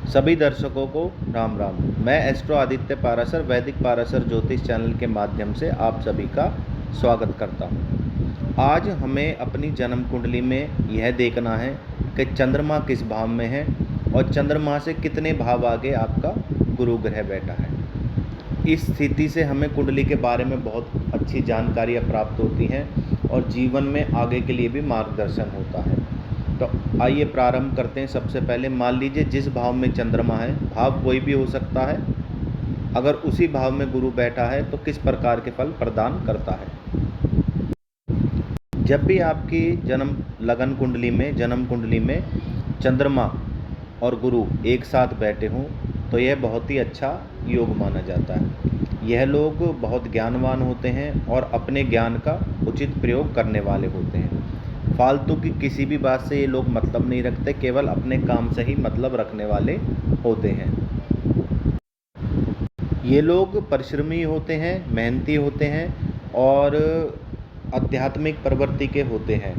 सभी दर्शकों को राम राम। मैं एस्ट्रो आदित्य पाराशर वैदिक पाराशर ज्योतिष चैनल के माध्यम से आप सभी का स्वागत करता हूँ। आज हमें अपनी जन्म कुंडली में यह देखना है कि चंद्रमा किस भाव में है और चंद्रमा से कितने भाव आगे आपका गुरु ग्रह बैठा है। इस स्थिति से हमें कुंडली के बारे में बहुत अच्छी जानकारियाँ प्राप्त होती हैं और जीवन में आगे के लिए भी मार्गदर्शन होता है। तो आइए प्रारंभ करते हैं। सबसे पहले मान लीजिए जिस भाव में चंद्रमा है, भाव कोई भी हो सकता है, अगर उसी भाव में गुरु बैठा है तो किस प्रकार के फल प्रदान करता है। जब भी आपकी जन्म कुंडली में चंद्रमा और गुरु एक साथ बैठे हों तो यह बहुत ही अच्छा योग माना जाता है। यह लोग बहुत ज्ञानवान होते हैं और अपने ज्ञान का उचित प्रयोग करने वाले होते हैं। फालतू की किसी भी बात से ये लोग मतलब नहीं रखते, केवल अपने काम से ही मतलब रखने वाले होते हैं। ये लोग परिश्रमी होते हैं, मेहनती होते हैं और आध्यात्मिक प्रवृत्ति के होते हैं।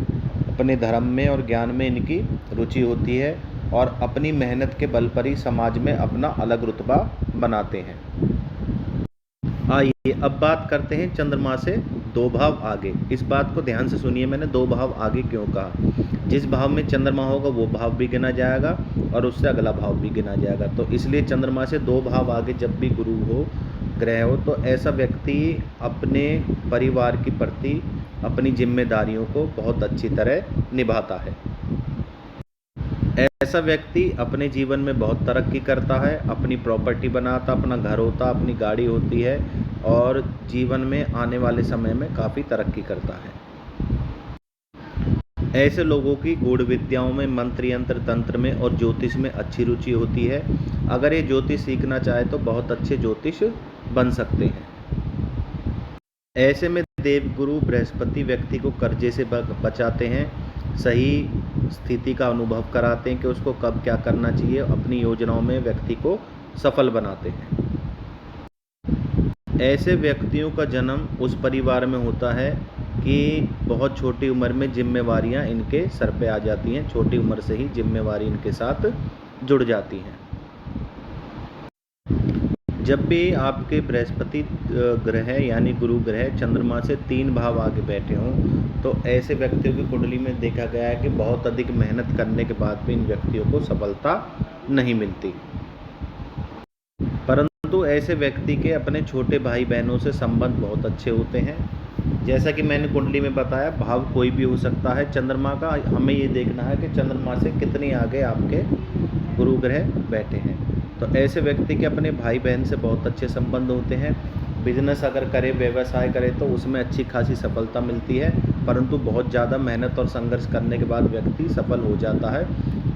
अपने धर्म में और ज्ञान में इनकी रुचि होती है और अपनी मेहनत के बल पर ही समाज में अपना अलग रुतबा बनाते हैं। आइए अब बात करते हैं चंद्रमा से 2 भाव आगे। इस बात को ध्यान से सुनिए, मैंने 2 भाव आगे क्यों कहा। जिस भाव में चंद्रमा होगा वो भाव भी गिना जाएगा और उससे अगला भाव भी गिना जाएगा। तो इसलिए चंद्रमा से 2 भाव आगे जब भी गुरु हो, ग्रह हो, तो ऐसा व्यक्ति अपने परिवार के प्रति अपनी जिम्मेदारियों को बहुत अच्छी तरह निभाता है। ऐसा व्यक्ति अपने जीवन में बहुत तरक्की करता है, अपनी प्रॉपर्टी बनाता, अपना घर होता, अपनी गाड़ी होती है और जीवन में आने वाले समय में काफ़ी तरक्की करता है। ऐसे लोगों की गूढ़ विद्याओं में, मंत्र यंत्र तंत्र में और ज्योतिष में अच्छी रुचि होती है। अगर ये ज्योतिष सीखना चाहे तो बहुत अच्छे ज्योतिष बन सकते हैं। ऐसे में देवगुरु बृहस्पति व्यक्ति को कर्जे से बचाते हैं, सही स्थिति का अनुभव कराते हैं कि उसको कब क्या करना चाहिए, अपनी योजनाओं में व्यक्ति को सफल बनाते हैं। ऐसे व्यक्तियों का जन्म उस परिवार में होता है कि बहुत छोटी उम्र में जिम्मेवारियां इनके सर पे आ जाती हैं, छोटी उम्र से ही जिम्मेवारी इनके साथ जुड़ जाती हैं। जब भी आपके बृहस्पति ग्रह यानी गुरु ग्रह चंद्रमा से 3 भाव आगे बैठे हों तो ऐसे व्यक्तियों की कुंडली में देखा गया है कि बहुत अधिक मेहनत करने के बाद भी इन व्यक्तियों को सफलता नहीं मिलती। परंतु ऐसे व्यक्ति के अपने छोटे भाई बहनों से संबंध बहुत अच्छे होते हैं। जैसा कि मैंने कुंडली में बताया, भाव कोई भी हो सकता है। चंद्रमा का हमें ये देखना है कि चंद्रमा से कितनी आगे आपके गुरु ग्रह बैठे हैं। तो ऐसे व्यक्ति के अपने भाई बहन से बहुत अच्छे संबंध होते हैं। बिजनेस अगर करे, व्यवसाय करे तो उसमें अच्छी खासी सफलता मिलती है, परंतु बहुत ज़्यादा मेहनत और संघर्ष करने के बाद व्यक्ति सफल हो जाता है।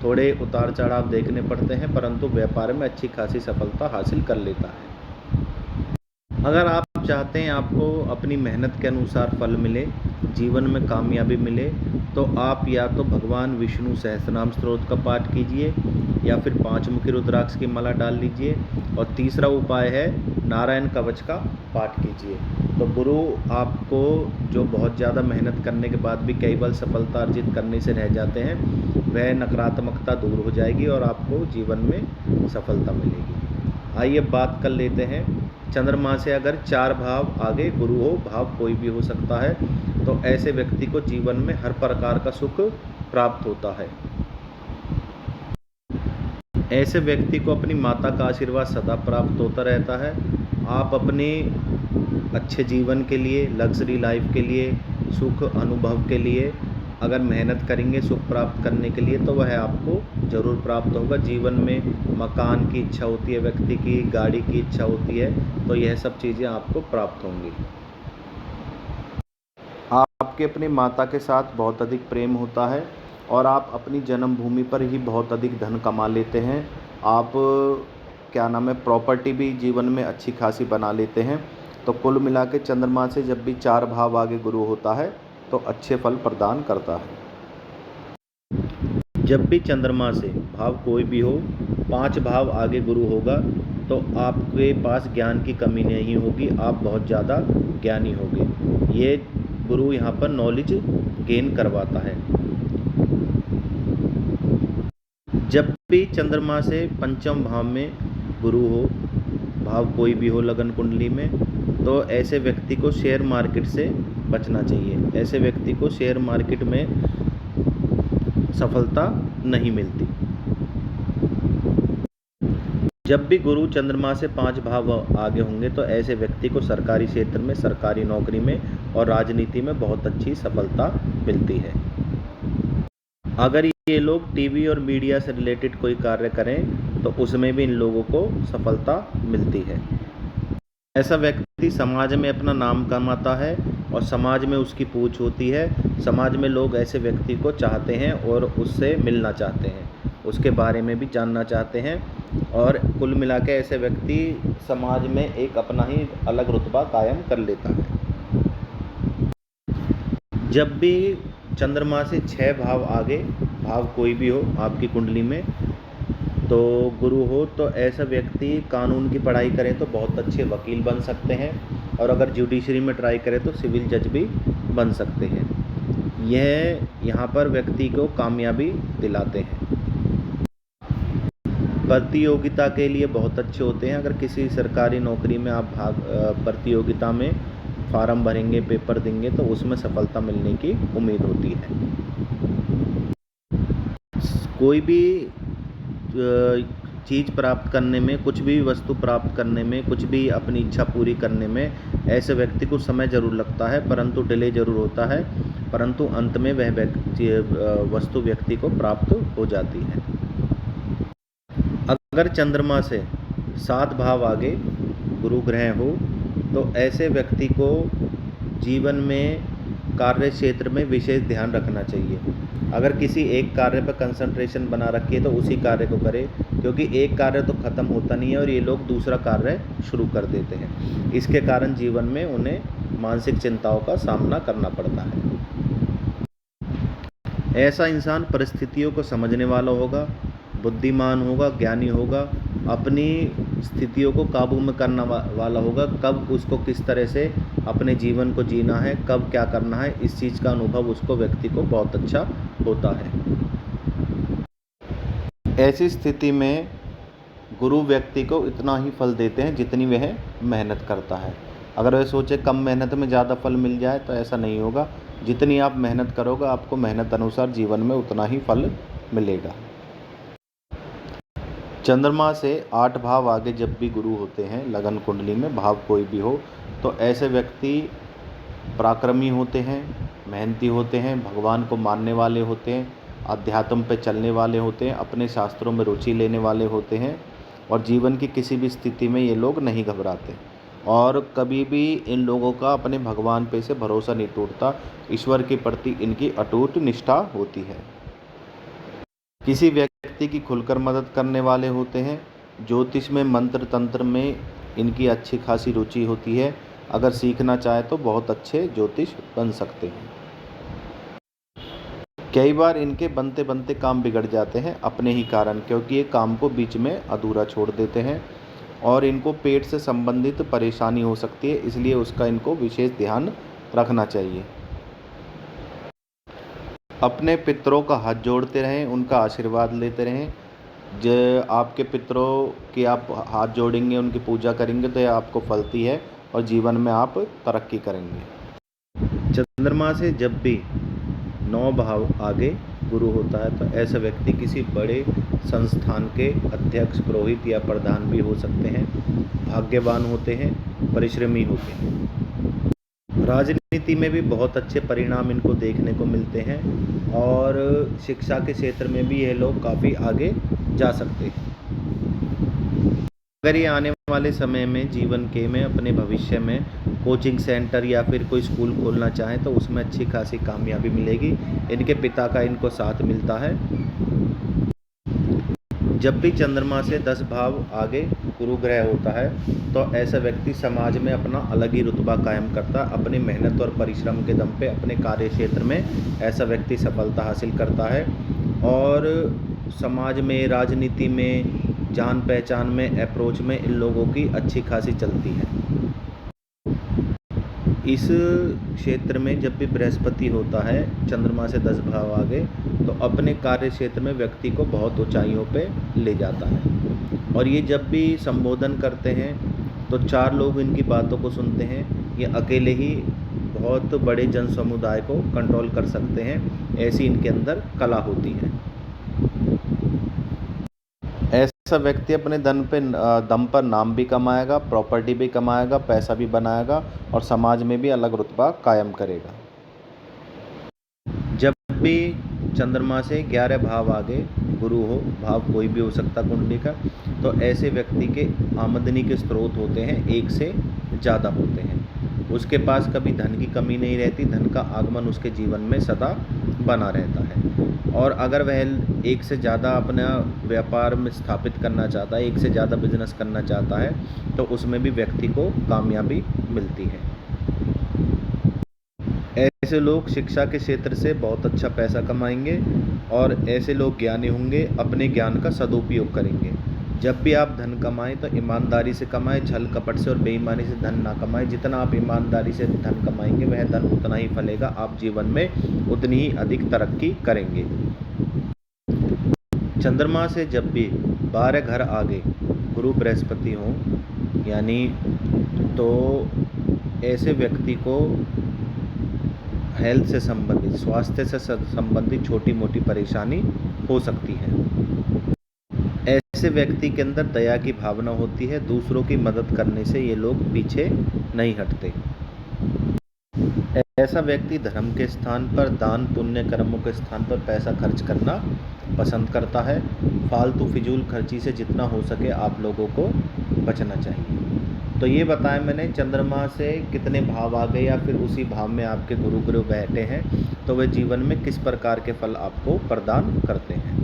थोड़े उतार चढ़ाव देखने पड़ते हैं परंतु व्यापार में अच्छी खासी सफलता हासिल कर लेता है। अगर आप चाहते हैं आपको अपनी मेहनत के अनुसार फल मिले, जीवन में कामयाबी मिले, तो आप या तो भगवान विष्णु सहस्त्रनाम स्तोत्र का पाठ कीजिए या फिर 5 मुखी रुद्राक्ष की माला डाल लीजिए और तीसरा उपाय है नारायण कवच का पाठ कीजिए। तो गुरु आपको जो बहुत ज़्यादा मेहनत करने के बाद भी कई बार सफलता अर्जित करने से रह जाते हैं, वह नकारात्मकता दूर हो जाएगी और आपको जीवन में सफलता मिलेगी। आइए बात कर लेते हैं। चंद्रमा से अगर 4 भाव आगे गुरु हो, भाव कोई भी हो सकता है, तो ऐसे व्यक्ति को जीवन में हर प्रकार का सुख प्राप्त होता है। ऐसे व्यक्ति को अपनी माता का आशीर्वाद सदा प्राप्त होता रहता है। आप अपने अच्छे जीवन के लिए, लग्जरी लाइफ के लिए, सुख अनुभव के लिए अगर मेहनत करेंगे सुख प्राप्त करने के लिए तो वह आपको ज़रूर प्राप्त होगा। जीवन में मकान की इच्छा होती है व्यक्ति की, गाड़ी की इच्छा होती है, तो यह सब चीज़ें आपको प्राप्त होंगी। आपके अपनी माता के साथ बहुत अधिक प्रेम होता है और आप अपनी जन्मभूमि पर ही बहुत अधिक धन कमा लेते हैं। आप प्रॉपर्टी भी जीवन में अच्छी खासी बना लेते हैं। तो कुल मिला के चंद्रमा से जब भी 4 भाव आगे गुरु होता है तो अच्छे फल प्रदान करता है। जब भी चंद्रमा से भाव कोई भी हो, 5 भाव आगे गुरु होगा तो आपके पास ज्ञान की कमी नहीं होगी, आप बहुत ज़्यादा ज्ञानी होंगे। ये गुरु यहाँ पर नॉलेज गेन करवाता है। जब भी चंद्रमा से पंचम भाव में गुरु हो, भाव कोई भी हो लगन कुंडली में, तो ऐसे व्यक्ति को शेयर मार्केट से बचना चाहिए। ऐसे व्यक्ति को शेयर मार्केट में सफलता नहीं मिलती। जब भी गुरु चंद्रमा से 5 भाव आगे होंगे तो ऐसे व्यक्ति को सरकारी क्षेत्र में, सरकारी नौकरी में और राजनीति में बहुत अच्छी सफलता मिलती है। अगर ये लोग टीवी और मीडिया से रिलेटेड कोई कार्य करें तो उसमें भी इन लोगों को सफलता मिलती है। ऐसा व्यक्ति समाज में अपना नाम कमाता है और समाज में उसकी पूछ होती है। समाज में लोग ऐसे व्यक्ति को चाहते हैं और उससे मिलना चाहते हैं, उसके बारे में भी जानना चाहते हैं, और कुल मिला के ऐसे व्यक्ति समाज में एक अपना ही अलग रुतबा कायम कर लेता है। जब भी चंद्रमा से 6 भाव आगे, भाव कोई भी हो आपकी कुंडली में, तो गुरु हो, तो ऐसा व्यक्ति कानून की पढ़ाई करें तो बहुत अच्छे वकील बन सकते हैं, और अगर जुडिशरी में ट्राई करें तो सिविल जज भी बन सकते हैं। यह यहाँ पर व्यक्ति को कामयाबी दिलाते हैं। प्रतियोगिता के लिए बहुत अच्छे होते हैं। अगर किसी सरकारी नौकरी में आप प्रतियोगिता में फार्म भरेंगे, पेपर देंगे, तो उसमें सफलता मिलने की उम्मीद होती है। कोई भी चीज़ प्राप्त करने में, कुछ भी वस्तु प्राप्त करने में, कुछ भी अपनी इच्छा पूरी करने में ऐसे व्यक्ति को समय ज़रूर लगता है, परंतु डिले ज़रूर होता है, परंतु अंत में वह वस्तु व्यक्ति को प्राप्त हो जाती है। अगर चंद्रमा से 7 भाव आगे गुरु ग्रह हो तो ऐसे व्यक्ति को जीवन में कार्य क्षेत्र में विशेष ध्यान रखना चाहिए। अगर किसी एक कार्य पर कंसंट्रेशन बना रखी है तो उसी कार्य को करें, क्योंकि एक कार्य तो ख़त्म होता नहीं है और ये लोग दूसरा कार्य शुरू कर देते हैं। इसके कारण जीवन में उन्हें मानसिक चिंताओं का सामना करना पड़ता है। ऐसा इंसान परिस्थितियों को समझने वाला होगा, बुद्धिमान होगा, ज्ञानी होगा, अपनी स्थितियों को काबू में करने वाला होगा। कब उसको किस तरह से अपने जीवन को जीना है, कब क्या करना है, इस चीज़ का अनुभव उसको, व्यक्ति को बहुत अच्छा होता है। ऐसी स्थिति में गुरु व्यक्ति को इतना ही फल देते हैं जितनी वह मेहनत करता है। अगर वह सोचे कम मेहनत में ज़्यादा फल मिल जाए तो ऐसा नहीं होगा। जितनी आप मेहनत करोगे आपको मेहनत अनुसार जीवन में उतना ही फल मिलेगा। चंद्रमा से 8 भाव आगे जब भी गुरु होते हैं लगन कुंडली में, भाव कोई भी हो, तो ऐसे व्यक्ति पराक्रमी होते हैं, मेहनती होते हैं, भगवान को मानने वाले होते हैं, अध्यात्म पे चलने वाले होते हैं, अपने शास्त्रों में रुचि लेने वाले होते हैं, और जीवन की किसी भी स्थिति में ये लोग नहीं घबराते, और कभी भी इन लोगों का अपने भगवान पे से भरोसा नहीं टूटता। ईश्वर के प्रति इनकी अटूट निष्ठा होती है। किसी व्यक्ति की खुलकर मदद करने वाले होते हैं। ज्योतिष में, मंत्र तंत्र में इनकी अच्छी खासी रुचि होती है। अगर सीखना चाहे तो बहुत अच्छे ज्योतिष बन सकते हैं। कई बार इनके बनते बनते काम बिगड़ जाते हैं अपने ही कारण, क्योंकि ये काम को बीच में अधूरा छोड़ देते हैं, और इनको पेट से संबंधित परेशानी हो सकती है, इसलिए उसका इनको विशेष ध्यान रखना चाहिए। अपने पितरों का हाथ जोड़ते रहें, उनका आशीर्वाद लेते रहें। जो आपके पितरों की आप हाथ जोड़ेंगे, उनकी पूजा करेंगे तो यह आपको फलती है और जीवन में आप तरक्की करेंगे। चंद्रमा से जब भी 9 भाव आगे गुरु होता है तो ऐसा व्यक्ति किसी बड़े संस्थान के अध्यक्ष, पुरोहित या प्रधान भी हो सकते हैं। भाग्यवान होते हैं, परिश्रमी होते हैं। राजनीति में भी बहुत अच्छे परिणाम इनको देखने को मिलते हैं, और शिक्षा के क्षेत्र में भी ये लोग काफ़ी आगे जा सकते हैं। अगर ये आने वाले समय में जीवन के में अपने भविष्य में कोचिंग सेंटर या फिर कोई स्कूल खोलना चाहें तो उसमें अच्छी खासी कामयाबी मिलेगी। इनके पिता का इनको साथ मिलता है। जब भी चंद्रमा से 10 भाव आगे गुरु ग्रह होता है तो ऐसा व्यक्ति समाज में अपना अलग ही रुतबा कायम करता है। अपनी मेहनत और परिश्रम के दम पे अपने कार्य क्षेत्र में ऐसा व्यक्ति सफलता हासिल करता है, और समाज में, राजनीति में, जान पहचान में, अप्रोच में इन लोगों की अच्छी खासी चलती है। इस क्षेत्र में जब भी बृहस्पति होता है चंद्रमा से 10 भाव आगे, तो अपने कार्य क्षेत्र में व्यक्ति को बहुत ऊंचाइयों पे ले जाता है। और ये जब भी संबोधन करते हैं तो 4 लोग इनकी बातों को सुनते हैं। ये अकेले ही बहुत बड़े जन समुदाय को कंट्रोल कर सकते हैं, ऐसी इनके अंदर कला होती है। ऐसा व्यक्ति अपने दम पर नाम भी कमाएगा, प्रॉपर्टी भी कमाएगा, पैसा भी बनाएगा और समाज में भी अलग रुतबा कायम करेगा। जब भी चंद्रमा से 11 भाव आगे गुरु हो, भाव कोई भी हो सकता कुंडली का, तो ऐसे व्यक्ति के आमदनी के स्रोत होते हैं एक से ज़्यादा होते हैं। उसके पास कभी धन की कमी नहीं रहती, धन का आगमन उसके जीवन में सदा बना रहता है। और अगर वह एक से ज़्यादा अपना व्यापार में स्थापित करना चाहता है, एक से ज़्यादा बिजनेस करना चाहता है, तो उसमें भी व्यक्ति को कामयाबी मिलती है। ऐसे लोग शिक्षा के क्षेत्र से बहुत अच्छा पैसा कमाएंगे और ऐसे लोग ज्ञानी होंगे, अपने ज्ञान का सदुपयोग करेंगे। जब भी आप धन कमाएं तो ईमानदारी से कमाएं, छल कपट से और बेईमानी से धन ना कमाएं। जितना आप ईमानदारी से धन कमाएंगे वह धन उतना ही फलेगा, आप जीवन में उतनी ही अधिक तरक्की करेंगे। चंद्रमा से जब भी 12 घर आगे गुरु बृहस्पति हों यानी, तो ऐसे व्यक्ति को हेल्थ से संबंधित, स्वास्थ्य से संबंधित छोटी मोटी परेशानी हो सकती है। ऐसे व्यक्ति के अंदर दया की भावना होती है, दूसरों की मदद करने से ये लोग पीछे नहीं हटते। ऐसा व्यक्ति धर्म के स्थान पर, दान पुण्य कर्मों के स्थान पर पैसा खर्च करना पसंद करता है। फालतू फिजूल खर्ची से जितना हो सके आप लोगों को बचना चाहिए। तो ये बताया मैंने चंद्रमा से कितने भाव आ गए या फिर उसी भाव में आपके गुरु ग्रह बैठे हैं, तो वे जीवन में किस प्रकार के फल आपको प्रदान करते हैं।